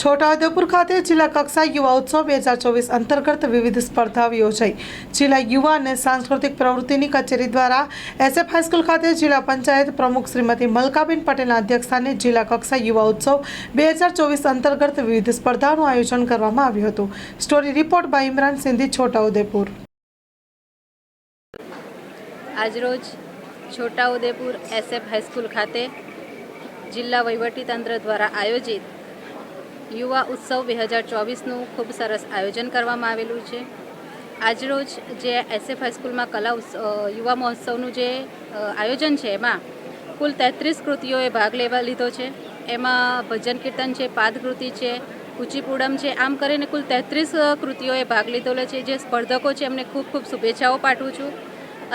છોટાઉદેપુર ખાતે જિલ્લા કક્ષા યુવા ઉત્સવ 2024 અંતર્ગત વિવિધ સ્પર્ધાઓ યોજાઈ। જિલ્લા યુવા અને સાંસ્કૃતિક પ્રવૃત્તિની કચેરી દ્વારા SF હાઈસ્કૂલ ખાતે જિલ્લા પંચાયત પ્રમુખ શ્રીમતી મલકાબેન પટેલના અધ્યક્ષસ્થાને જિલ્લા કક્ષા યુવા ઉત્સવ 2024 અંતર્ગત વિવિધ સ્પર્ધાઓનું આયોજન કરવામાં આવ્યું હતું। Story report by Imran Sindhi, Chhotaudepur. આજરોજ છોટાઉદેપુર SF હાઈસ્કૂલ ખાતે જિલ્લા વહીવટીતંત્ર દ્વારા આયોજિત યુવા ઉત્સવ 2024નું ખૂબ સરસ આયોજન કરવામાં આવેલું છે। આજરોજ જે SF હાઈસ્કૂલમાં યુવા મહોત્સવનું જે આયોજન છે એમાં કુલ 33 કૃતિઓએ ભાગ લીધો છે। એમાં ભજન કીર્તન છે, પાદકૃતિ છે, કુચીપુડમ છે, આમ કરીને કુલ 33 કૃતિઓએ ભાગ લીધેલો છે। જે સ્પર્ધકો છે એમને ખૂબ ખૂબ શુભેચ્છાઓ પાઠવું છું।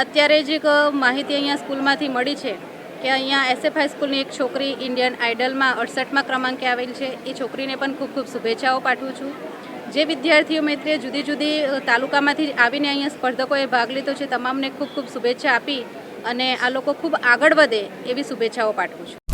અત્યારે જ એક માહિતી અહીંયા સ્કૂલમાંથી મળી છે કે અહીંયા SF હાઈસ્કૂલની એક છોકરી ઇન્ડિયન આઇડલમાં 68મા ક્રમાંકે આવેલ છે। એ છોકરીને પણ ખૂબ ખૂબ શુભેચ્છાઓ પાઠવું છું। જે વિદ્યાર્થીઓ મિત્રે જુદી જુદી તાલુકામાંથી આવીને અહીંયા સ્પર્ધકોએ ભાગ લીધો છે, તમામને ખૂબ ખૂબ શુભેચ્છા આપી અને આ લોકો ખૂબ આગળ વધે એવી શુભેચ્છાઓ પાઠવું છું।